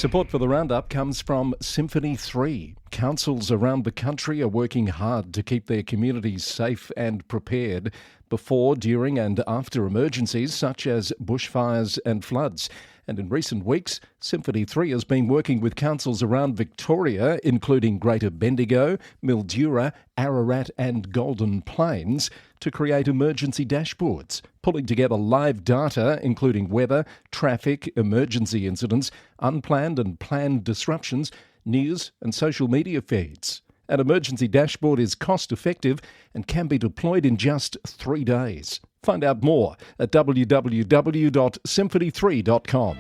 Support for the roundup comes from Symphony 3. Councils around the country are working hard to keep their communities safe and prepared before, during and after emergencies such as bushfires and floods. And in recent weeks, Symphony 3 has been working with councils around Victoria, including Greater Bendigo, Mildura, Ararat and Golden Plains, to create emergency dashboards, pulling together live data including weather, traffic, emergency incidents, unplanned and planned disruptions, news and social media feeds. An emergency dashboard is cost-effective and can be deployed in just 3 days. Find out more at www.symphony3.com.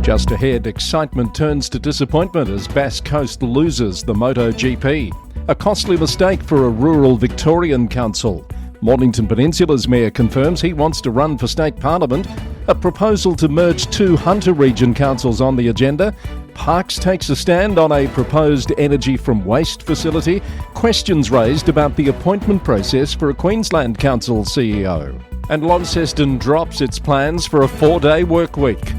Just ahead, excitement turns to disappointment as Bass Coast loses the MotoGP. A costly mistake for a rural Victorian council. Mornington Peninsula's mayor confirms he wants to run for state parliament. A proposal to merge 2 Hunter region councils on the agenda. Parks takes a stand on a proposed energy from waste facility. Questions raised about the appointment process for a Queensland Council CEO. And Launceston drops its plans for a 4-day work week.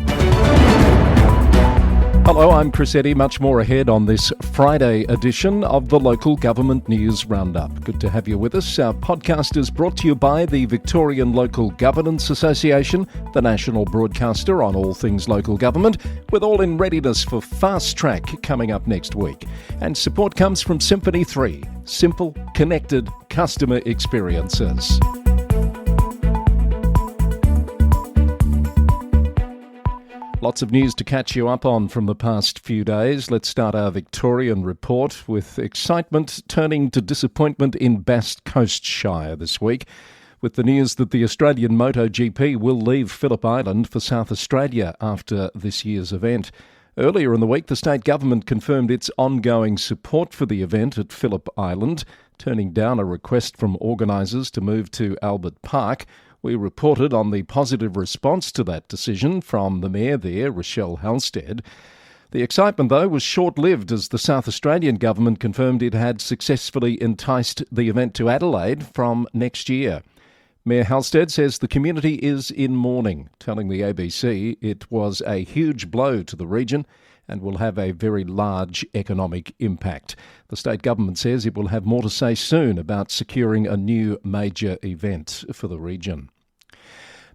Hello, I'm Chris Eddy. Much more ahead on this Friday edition of the Local Government News Roundup. Good to have you with us. Our podcast is brought to you by the Victorian Local Governance Association, the national broadcaster on all things local government, with all in readiness for Fast Track coming up next week. And support comes from Symphony 3, simple, connected customer experiences. Lots of news to catch you up on from the past few days. Let's start our Victorian report with excitement turning to disappointment in Bass Coast Shire this week, with the news that the Australian MotoGP will leave Phillip Island for South Australia after this year's event. Earlier in the week, the state government confirmed its ongoing support for the event at Phillip Island, turning down a request from organisers to move to Albert Park. We reported on the positive response to that decision from the Mayor there, Rochelle Halstead. The excitement, though, was short-lived as the South Australian government confirmed it had successfully enticed the event to Adelaide from next year. Mayor Halstead says the community is in mourning, telling the ABC it was a huge blow to the region and will have a very large economic impact. The state government says it will have more to say soon about securing a new major event for the region.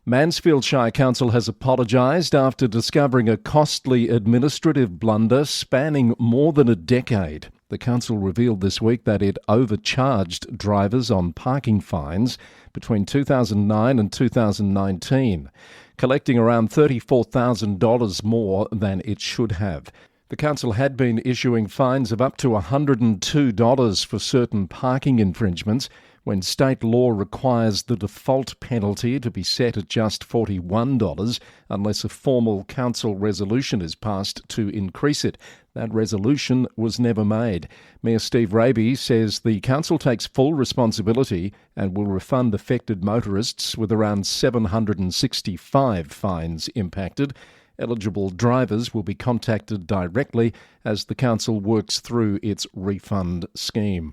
Mansfield Shire Council has apologised after discovering a costly administrative blunder spanning more than a decade. The council revealed this week that it overcharged drivers on parking fines between 2009 and 2019, collecting around $34,000 more than it should have. The council had been issuing fines of up to $102 for certain parking infringements, when state law requires the default penalty to be set at just $41 unless a formal council resolution is passed to increase it. That resolution was never made. Mayor Steve Raby says the council takes full responsibility and will refund affected motorists with around 765 fines impacted. Eligible drivers will be contacted directly as the council works through its refund scheme.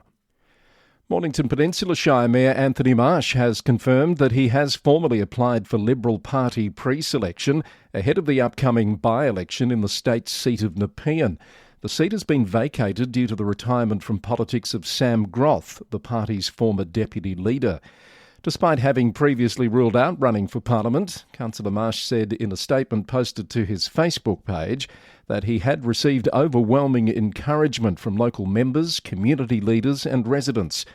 Mornington Peninsula Shire Mayor Anthony Marsh has confirmed that he has formally applied for Liberal Party pre-selection ahead of the upcoming by-election in the state seat of Nepean. The seat has been vacated due to the retirement from politics of Sam Groth, the party's former deputy leader. Despite having previously ruled out running for Parliament, Councillor Marsh said in a statement posted to his Facebook page that he had received overwhelming encouragement from local members, community leaders and residents.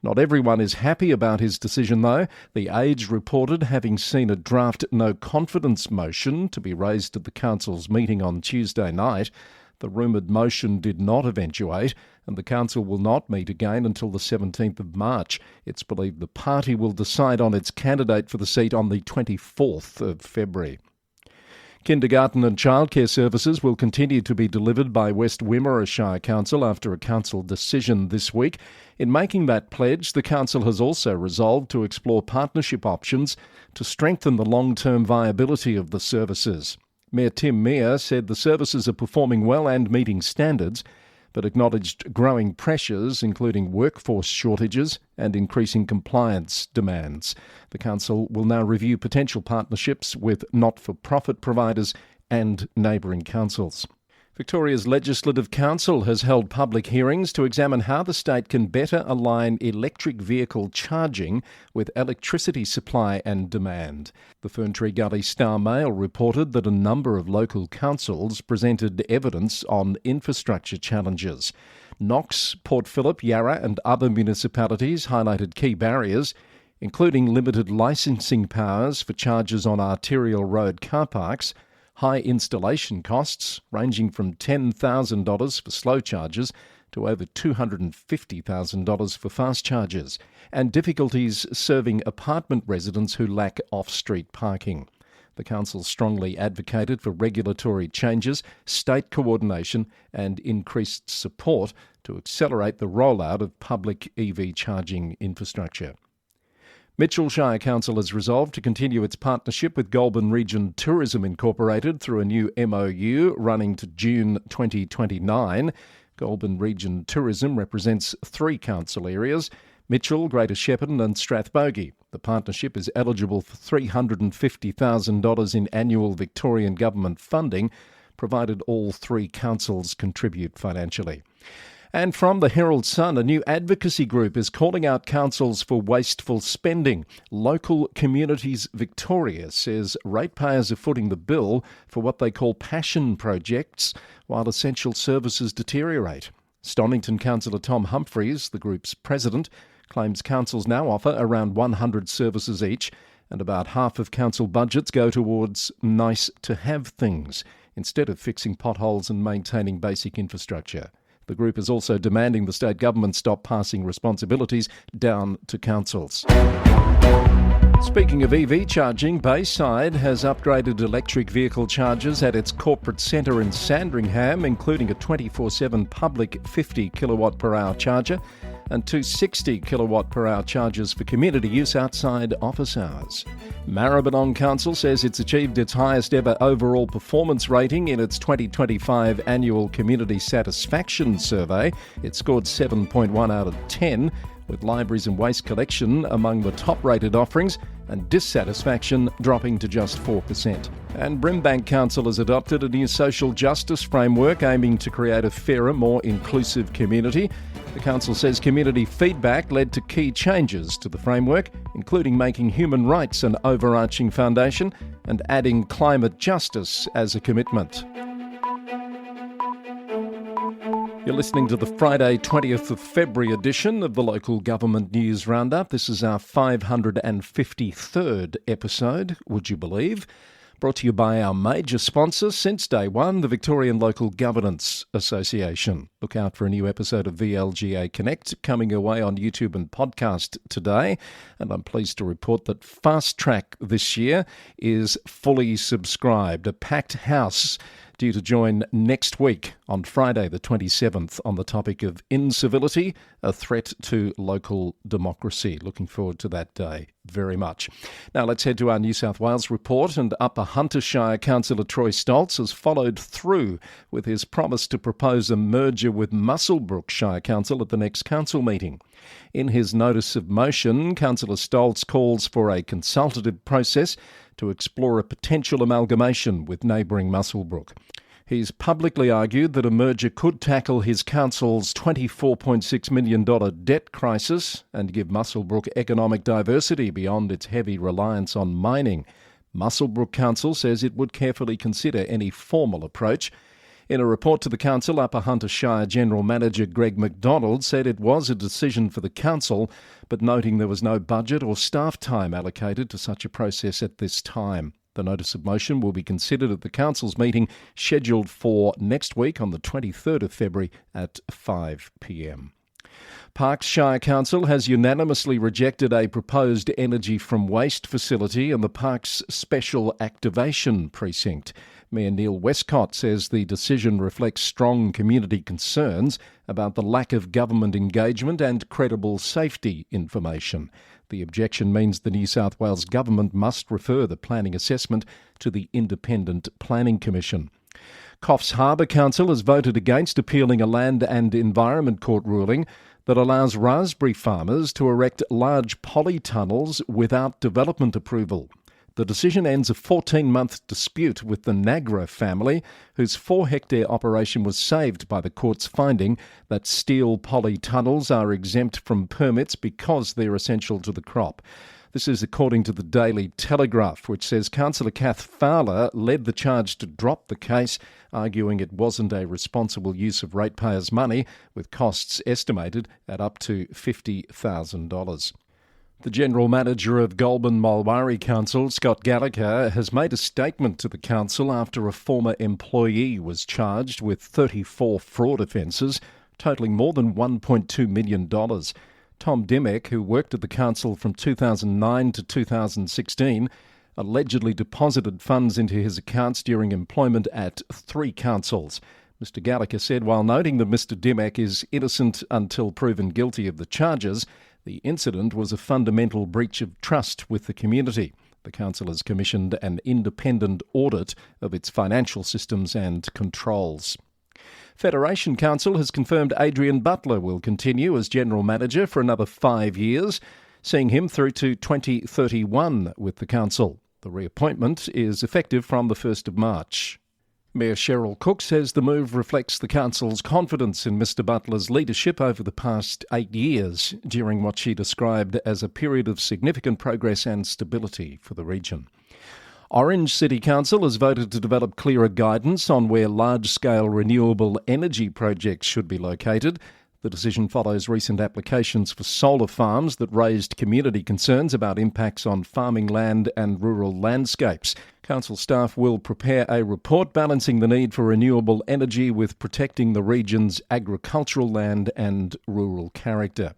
Not everyone is happy about his decision, though. The Age reported having seen a draft no confidence motion to be raised at the council's meeting on Tuesday night. The rumoured motion did not eventuate, and the council will not meet again until the 17th of March. It's believed the party will decide on its candidate for the seat on the 24th of February. Kindergarten and childcare services will continue to be delivered by West Wimmera Shire Council after a council decision this week. In making that pledge, the council has also resolved to explore partnership options to strengthen the long-term viability of the services. Mayor Tim Mear said the services are performing well and meeting standards, but acknowledged growing pressures, including workforce shortages and increasing compliance demands. The council will now review potential partnerships with not-for-profit providers and neighbouring councils. Victoria's Legislative Council has held public hearings to examine how the state can better align electric vehicle charging with electricity supply and demand. The Ferntree Gully Star Mail reported that a number of local councils presented evidence on infrastructure challenges. Knox, Port Phillip, Yarra and other municipalities highlighted key barriers, including limited licensing powers for chargers on arterial road car parks, high installation costs ranging from $10,000 for slow chargers to over $250,000 for fast chargers, and difficulties serving apartment residents who lack off-street parking. The council strongly advocated for regulatory changes, state coordination and increased support to accelerate the rollout of public EV charging infrastructure. Mitchell Shire Council has resolved to continue its partnership with Goulburn Region Tourism Incorporated through a new MOU running to June 2029. Goulburn Region Tourism represents 3 council areas: Mitchell, Greater Shepparton and Strathbogie. The partnership is eligible for $350,000 in annual Victorian government funding, provided all 3 councils contribute financially. And from the Herald Sun, a new advocacy group is calling out councils for wasteful spending. Local Communities Victoria says ratepayers are footing the bill for what they call passion projects while essential services deteriorate. Stonnington councillor Tom Humphreys, the group's president, claims councils now offer around 100 services each, and about half of council budgets go towards nice-to-have things instead of fixing potholes and maintaining basic infrastructure. The group is also demanding the state government stop passing responsibilities down to councils. Speaking of EV charging, Bayside has upgraded electric vehicle chargers at its corporate centre in Sandringham, including a 24/7 public 50 kilowatt per hour charger and 2 60 kilowatt per hour chargers for community use outside office hours. Maribyrnong Council says it's achieved its highest ever overall performance rating in its 2025 annual Community Satisfaction Survey. It scored 7.1 out of 10, with libraries and waste collection among the top-rated offerings and dissatisfaction dropping to just 4%. And Brimbank Council has adopted a new social justice framework aiming to create a fairer, more inclusive community. The council says community feedback led to key changes to the framework, including making human rights an overarching foundation and adding climate justice as a commitment. You're listening to the Friday 20th of February edition of the Local Government News Roundup. This is our 553rd episode, would you believe? Brought to you by our major sponsor since day one, the Victorian Local Governance Association. Look out for a new episode of VLGA Connect coming your way on YouTube and podcast today. And I'm pleased to report that Fast Track this year is fully subscribed. A packed house due to join next week on Friday the 27th on the topic of incivility, a threat to local democracy. Looking forward to that day very much. Now let's head to our New South Wales report, and Upper Hunter Shire Councillor Troy Stoltz has followed through with his promise to propose a merger with Muswellbrook Shire Council at the next council meeting. In his notice of motion, Councillor Stoltz calls for a consultative process to explore a potential amalgamation with neighbouring Muswellbrook. He's publicly argued that a merger could tackle his council's $24.6 million debt crisis and give Muswellbrook economic diversity beyond its heavy reliance on mining. Muswellbrook Council says it would carefully consider any formal approach. In a report to the council, Upper Hunter Shire General Manager Greg McDonald said it was a decision for the council, but noting there was no budget or staff time allocated to such a process at this time. The notice of motion will be considered at the council's meeting scheduled for next week on the 23rd of February at 5 p.m. Parkes Shire Council has unanimously rejected a proposed energy from waste facility in the Parkes Special Activation Precinct. Mayor Neil Westcott says the decision reflects strong community concerns about the lack of government engagement and credible safety information. The objection means the New South Wales Government must refer the planning assessment to the Independent Planning Commission. Coffs Harbour Council has voted against appealing a Land and Environment Court ruling that allows raspberry farmers to erect large polytunnels without development approval. The decision ends a 14-month dispute with the Nagra family, whose 4-hectare operation was saved by the court's finding that steel polytunnels are exempt from permits because they're essential to the crop. This is according to the Daily Telegraph, which says Councillor Kath Fowler led the charge to drop the case, arguing it wasn't a responsible use of ratepayers' money, with costs estimated at up to $50,000. The General Manager of Goulburn Mulwaree Council, Scott Gallagher, has made a statement to the council after a former employee was charged with 34 fraud offences, totalling more than $1.2 million. Tom Dimmock, who worked at the council from 2009 to 2016, allegedly deposited funds into his accounts during employment at 3 councils. Mr Gallagher said, while noting that Mr Dimmock is innocent until proven guilty of the charges, the incident was a fundamental breach of trust with the community. The council has commissioned an independent audit of its financial systems and controls. Federation Council has confirmed Adrian Butler will continue as General Manager for another 5 years, seeing him through to 2031 with the council. The reappointment is effective from the 1st of March. Mayor Cheryl Cook says the move reflects the council's confidence in Mr Butler's leadership over the past 8 years, during what she described as a period of significant progress and stability for the region. Orange City Council has voted to develop clearer guidance on where large-scale renewable energy projects should be located. The decision follows recent applications for solar farms that raised community concerns about impacts on farming land and rural landscapes. Council staff will prepare a report balancing the need for renewable energy with protecting the region's agricultural land and rural character.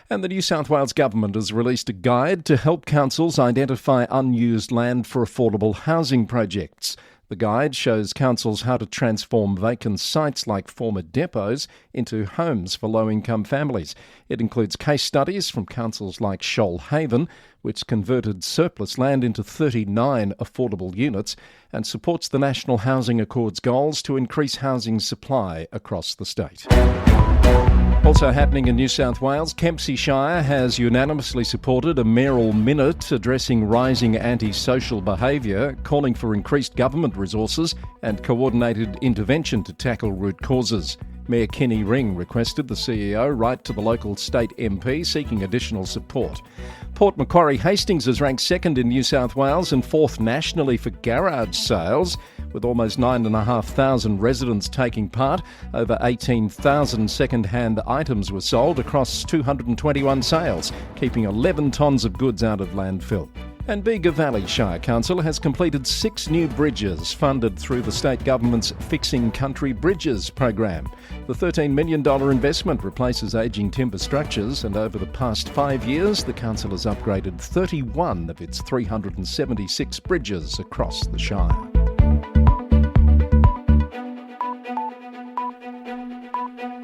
And the New South Wales Government has released a guide to help councils identify unused land for affordable housing projects. The guide shows councils how to transform vacant sites like former depots into homes for low-income families. It includes case studies from councils like Shoalhaven, which converted surplus land into 39 affordable units, and supports the National Housing Accord's goals to increase housing supply across the state. Also happening in New South Wales, Kempsey Shire has unanimously supported a mayoral minute addressing rising antisocial behaviour, calling for increased government resources and coordinated intervention to tackle root causes. Mayor Kenny Ring requested the CEO write to the local state MP seeking additional support. Port Macquarie Hastings is ranked second in New South Wales and fourth nationally for garage sales, with almost 9,500 residents taking part. Over 18,000 second-hand items were sold across 221 sales, keeping 11 tonnes of goods out of landfill. And Bega Valley Shire Council has completed 6 new bridges funded through the state government's Fixing Country Bridges program. The $13 million investment replaces ageing timber structures, and over the past 5 years, the council has upgraded 31 of its 376 bridges across the Shire.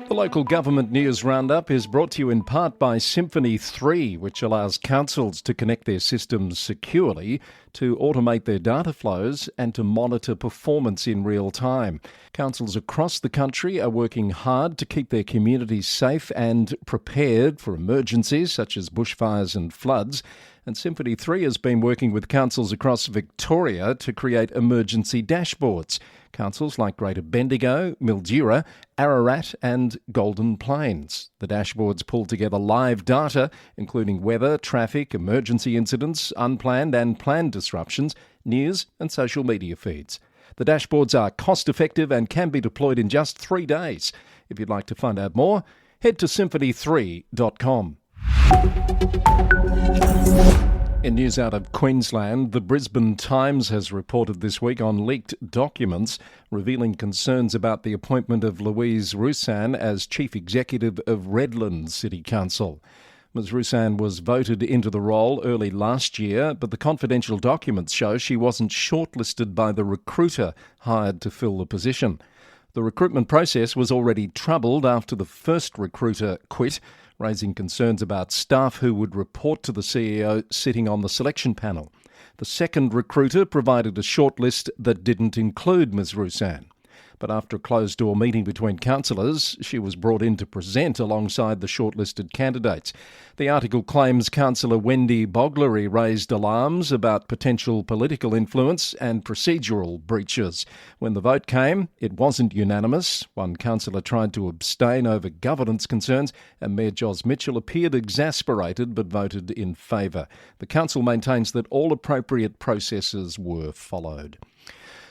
The Local Government News Roundup is brought to you in part by Symphony 3, which allows councils to connect their systems securely, to automate their data flows and to monitor performance in real time. Councils across the country are working hard to keep their communities safe and prepared for emergencies such as bushfires and floods. And Symphony 3 has been working with councils across Victoria to create emergency dashboards. Councils like Greater Bendigo, Mildura, Ararat and Golden Plains. The dashboards pull together live data, including weather, traffic, emergency incidents, unplanned and planned disruptions, news and social media feeds. The dashboards are cost-effective and can be deployed in just 3 days. If you'd like to find out more, head to symphony3.com. In news out of Queensland, the Brisbane Times has reported this week on leaked documents revealing concerns about the appointment of Louise Roussan as Chief Executive of Redlands City Council. Ms Roussan was voted into the role early last year, but the confidential documents show she wasn't shortlisted by the recruiter hired to fill the position. The recruitment process was already troubled after the first recruiter quit, raising concerns about staff who would report to the CEO sitting on the selection panel. The second recruiter provided a shortlist that didn't include Ms Roussan. but after a closed-door meeting between councillors, she was brought in to present alongside the shortlisted candidates. The article claims Councillor Wendy Boglery raised alarms about potential political influence and procedural breaches. When the vote came, it wasn't unanimous. One councillor tried to abstain over governance concerns, and Mayor Jos Mitchell appeared exasperated but voted in favour. The council maintains that all appropriate processes were followed.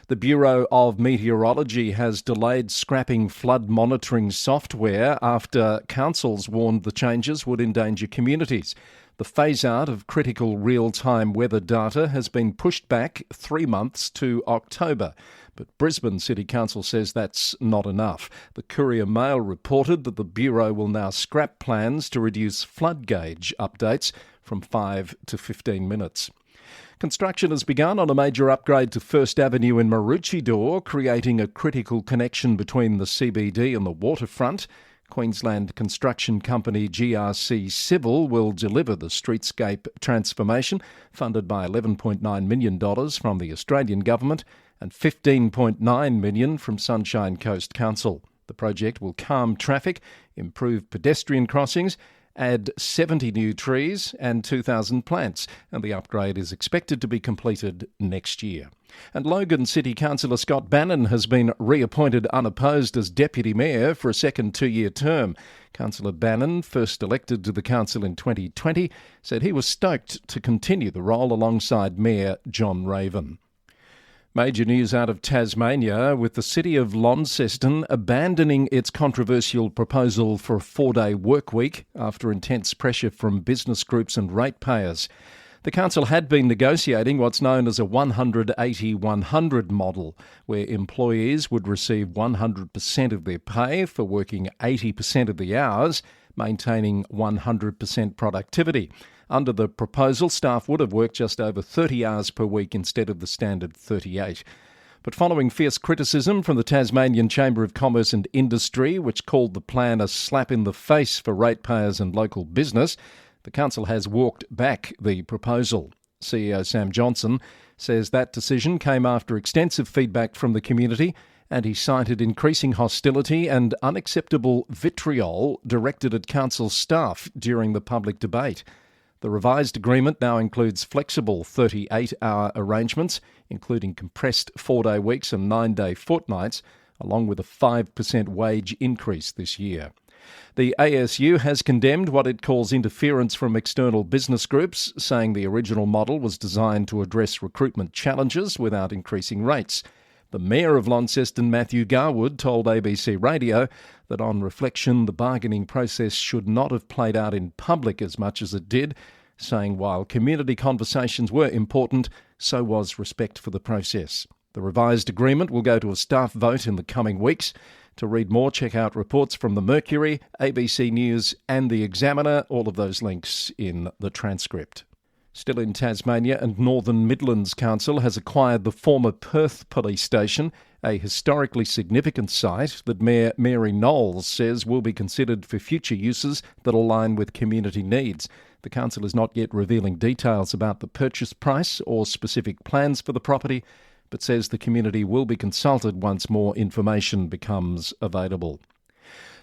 The Bureau of Meteorology has delayed scrapping flood monitoring software after councils warned the changes would endanger communities. The phase-out of critical real-time weather data has been pushed back 3 months to October. But Brisbane City Council says that's not enough. The Courier Mail reported that the Bureau will now scrap plans to reduce flood gauge updates from 5 to 15 minutes. Construction has begun on a major upgrade to First Avenue in Maroochydore, creating a critical connection between the CBD and the waterfront. Queensland construction company GRC Civil will deliver the streetscape transformation, funded by $11.9 million from the Australian government and $15.9 million from Sunshine Coast Council. The project will calm traffic, improve pedestrian crossings, add 70 new trees and 2,000 plants, and the upgrade is expected to be completed next year. And Logan City Councillor Scott Bannon has been reappointed unopposed as Deputy Mayor for a second 2-year term. Councillor Bannon, first elected to the council in 2020, said he was stoked to continue the role alongside Mayor John Raven. Major news out of Tasmania, with the city of Launceston abandoning its controversial proposal for a 4-day work week after intense pressure from business groups and ratepayers. The council had been negotiating what's known as a 180-100 model, where employees would receive 100% of their pay for working 80% of the hours, maintaining 100% productivity. Under the proposal, staff would have worked just over 30 hours per week instead of the standard 38. But following fierce criticism from the Tasmanian Chamber of Commerce and Industry, which called the plan a slap in the face for ratepayers and local business, the council has walked back the proposal. CEO Sam Johnson says that decision came after extensive feedback from the community, and he cited increasing hostility and unacceptable vitriol directed at council staff during the public debate. The revised agreement now includes flexible 38-hour arrangements, including compressed 4-day weeks and 9-day fortnights, along with a 5% wage increase this year. The ASU has condemned what it calls interference from external business groups, saying the original model was designed to address recruitment challenges without increasing rates. The Mayor of Launceston, Matthew Garwood, told ABC Radio that on reflection, the bargaining process should not have played out in public as much as it did, saying while community conversations were important, so was respect for the process. The revised agreement will go to a staff vote in the coming weeks. To read more, check out reports from the Mercury, ABC News and The Examiner, all of those links in the transcript. Still in Tasmania, and Northern Midlands Council has acquired the former Perth Police Station, a historically significant site that Mayor Mary Knowles says will be considered for future uses that align with community needs. The council is not yet revealing details about the purchase price or specific plans for the property, but says the community will be consulted once more information becomes available.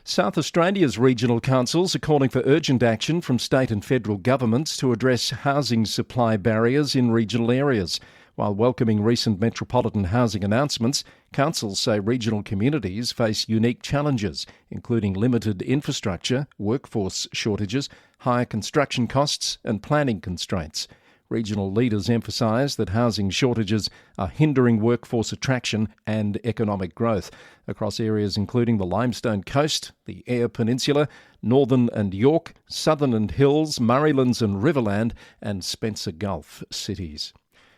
South Australia's regional councils are calling for urgent action from state and federal governments to address housing supply barriers in regional areas. While welcoming recent metropolitan housing announcements, councils say regional communities face unique challenges, including limited infrastructure, workforce shortages, higher construction costs and planning constraints. Regional leaders emphasise that housing shortages are hindering workforce attraction and economic growth across areas including the Limestone Coast, the Eyre Peninsula, Northern and York, Southern and Hills, Murraylands and Riverland, and Spencer Gulf cities.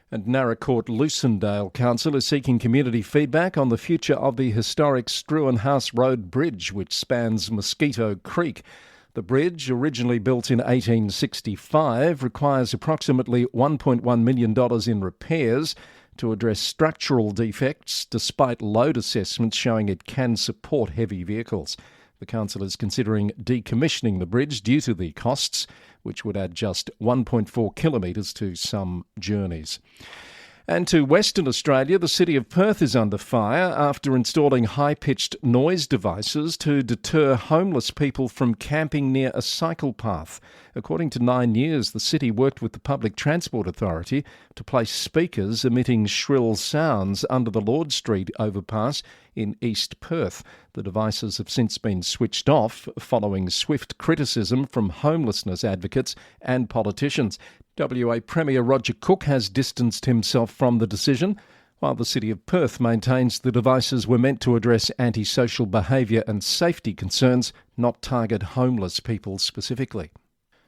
And Narracourt Lucendale Council is seeking community feedback on the future of the historic Struan House Road Bridge, which spans Mosquito Creek. The bridge, originally built in 1865, requires approximately $1.1 million in repairs to address structural defects, despite load assessments showing it can support heavy vehicles. The council is considering decommissioning the bridge due to the costs, which would add just 1.4 kilometres to some journeys. And to Western Australia, the city of Perth is under fire after installing high-pitched noise devices to deter homeless people from camping near a cycle path. According to 9 News, the city worked with the Public Transport Authority to place speakers emitting shrill sounds under the Lord Street overpass in East Perth. The devices have since been switched off following swift criticism from homelessness advocates and politicians. WA Premier Roger Cook has distanced himself from the decision, while the City of Perth maintains the devices were meant to address antisocial behaviour and safety concerns, not target homeless people specifically.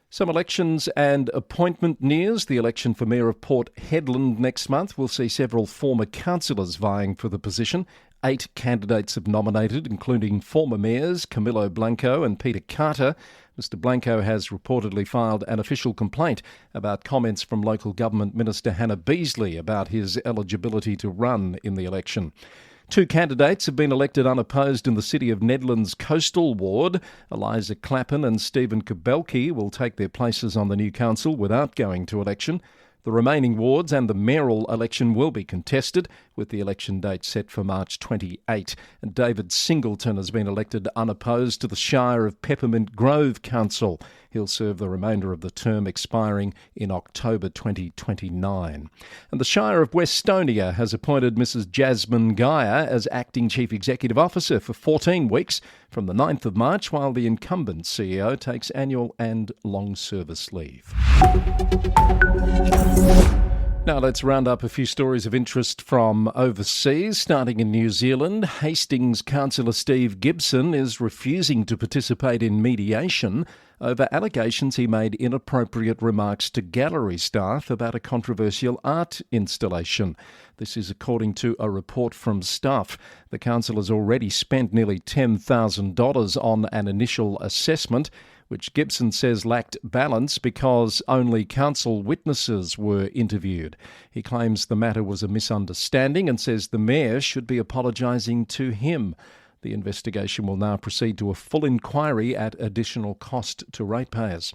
Some elections and appointment news. The election for Mayor of Port Hedland next month will see several former councillors vying for the position. 8 candidates have nominated, including former mayors Camillo Blanco and Peter Carter. Mr Blanco has reportedly filed an official complaint about comments from Local Government Minister Hannah Beazley about his eligibility to run in the election. 2 candidates have been elected unopposed in the City of Nedland's coastal ward. Eliza Clappin and Stephen Kabelke will take their places on the new council without going to election. The remaining wards and the mayoral election will be contested, with the election date set for March 28. And David Singleton has been elected unopposed to the Shire of Peppermint Grove Council. He'll serve the remainder of the term expiring in October 2029. And the Shire of Westonia has appointed Mrs Jasmine Geyer as Acting Chief Executive Officer for 14 weeks from the 9th of March, while the incumbent CEO takes annual and long service leave. Now let's round up a few stories of interest from overseas. Starting in New Zealand, Hastings councillor Steve Gibson is refusing to participate in mediation over allegations he made inappropriate remarks to gallery staff about a controversial art installation. This is according to a report from staff. The council has already spent nearly $10,000 on an initial assessment, which Gibson says lacked balance because only council witnesses were interviewed. He claims the matter was a misunderstanding and says the mayor should be apologising to him. The investigation will now proceed to a full inquiry at additional cost to ratepayers.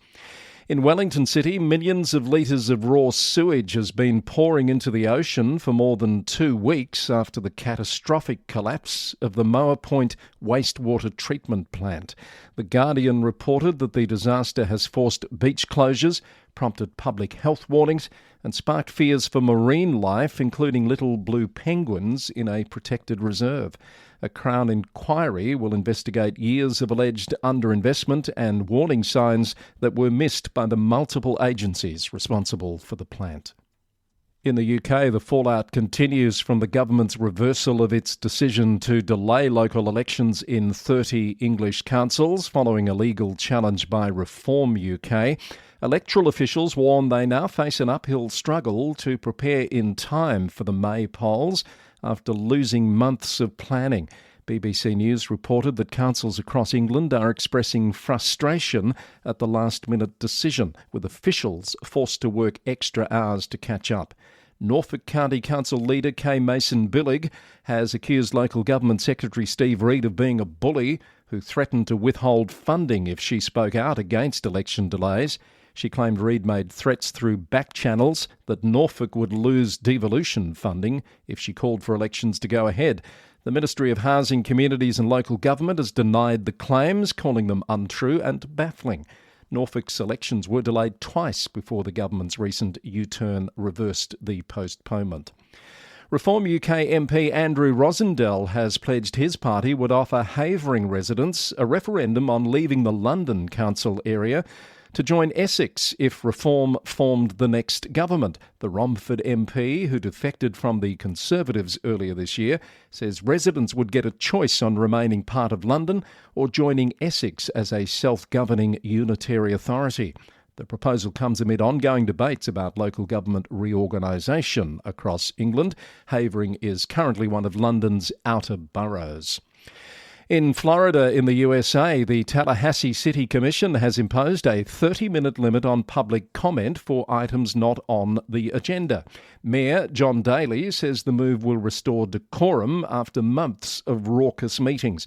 In Wellington City, millions of litres of raw sewage has been pouring into the ocean for more than 2 weeks after the catastrophic collapse of the Moa Point wastewater treatment plant. The Guardian reported that the disaster has forced beach closures, prompted public health warnings, and sparked fears for marine life, including little blue penguins in a protected reserve. A Crown inquiry will investigate years of alleged underinvestment and warning signs that were missed by the multiple agencies responsible for the plant. In the UK, the fallout continues from the government's reversal of its decision to delay local elections in 30 English councils following a legal challenge by Reform UK. Electoral officials warn they now face an uphill struggle to prepare in time for the May polls after losing months of planning. BBC News reported that councils across England are expressing frustration at the last-minute decision, with officials forced to work extra hours to catch up. Norfolk County Council leader Kay Mason-Billig has accused Local Government Secretary Steve Reid of being a bully who threatened to withhold funding if she spoke out against election delays. She claimed Reid made threats through back channels that Norfolk would lose devolution funding if she called for elections to go ahead. The Ministry of Housing, Communities and Local Government has denied the claims, calling them untrue and baffling. Norfolk's elections were delayed twice before the government's recent U-turn reversed the postponement. Reform UK MP Andrew Rosendale has pledged his party would offer Havering residents a referendum on leaving the London council area to join Essex if Reform formed the next government. The Romford MP, who defected from the Conservatives earlier this year, says residents would get a choice on remaining part of London or joining Essex as a self-governing unitary authority. The proposal comes amid ongoing debates about local government reorganisation across England. Havering is currently one of London's outer boroughs. In Florida, in the USA, the Tallahassee City Commission has imposed a 30-minute limit on public comment for items not on the agenda. Mayor John Daly says the move will restore decorum after months of raucous meetings,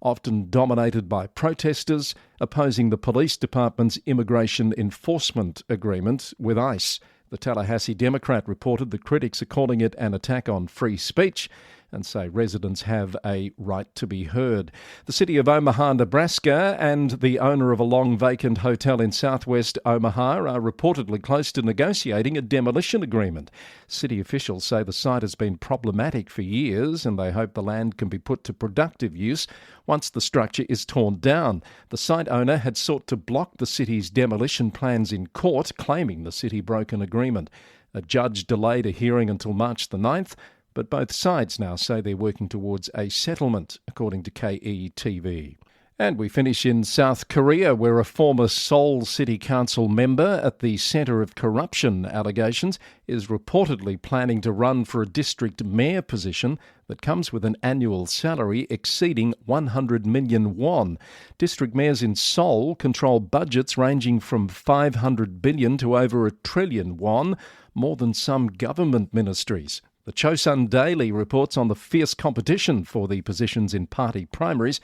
often dominated by protesters opposing the police department's immigration enforcement agreement with ICE. The Tallahassee Democrat reported that critics are calling it an attack on free speech and say residents have a right to be heard. The city of Omaha, Nebraska, and the owner of a long-vacant hotel in southwest Omaha are reportedly close to negotiating a demolition agreement. City officials say the site has been problematic for years and they hope the land can be put to productive use once the structure is torn down. The site owner had sought to block the city's demolition plans in court, claiming the city broke an agreement. A judge delayed a hearing until March the 9th, but both sides now say they're working towards a settlement, according to KETV. And we finish in South Korea, where a former Seoul City Council member at the centre of corruption allegations is reportedly planning to run for a district mayor position that comes with an annual salary exceeding 100 million won. District mayors in Seoul control budgets ranging from 500 billion to over 1 trillion won, more than some government ministries. The Chosun Daily reports on the fierce competition for the positions in party primaries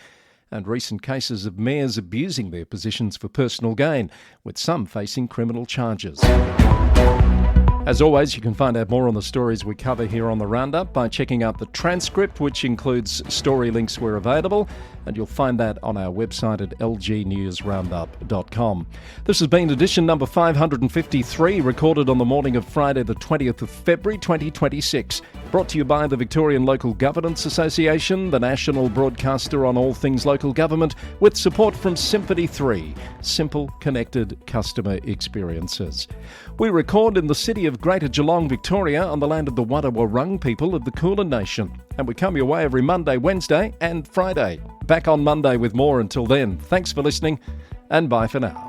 and recent cases of mayors abusing their positions for personal gain, with some facing criminal charges. As always, you can find out more on the stories we cover here on the Roundup by checking out the transcript, which includes story links where available, and you'll find that on our website at lgnewsroundup.com. This has been edition number 553, recorded on the morning of Friday the 20th of February 2026. Brought to you by the Victorian Local Governance Association, the national broadcaster on all things local government, with support from Symphony 3, simple, connected customer experiences. We record in the city of Greater Geelong, Victoria, on the land of the Wadawurrung people of the Kulin Nation. And we come your way every Monday, Wednesday and Friday. Back on Monday with more. Until then, thanks for listening and bye for now.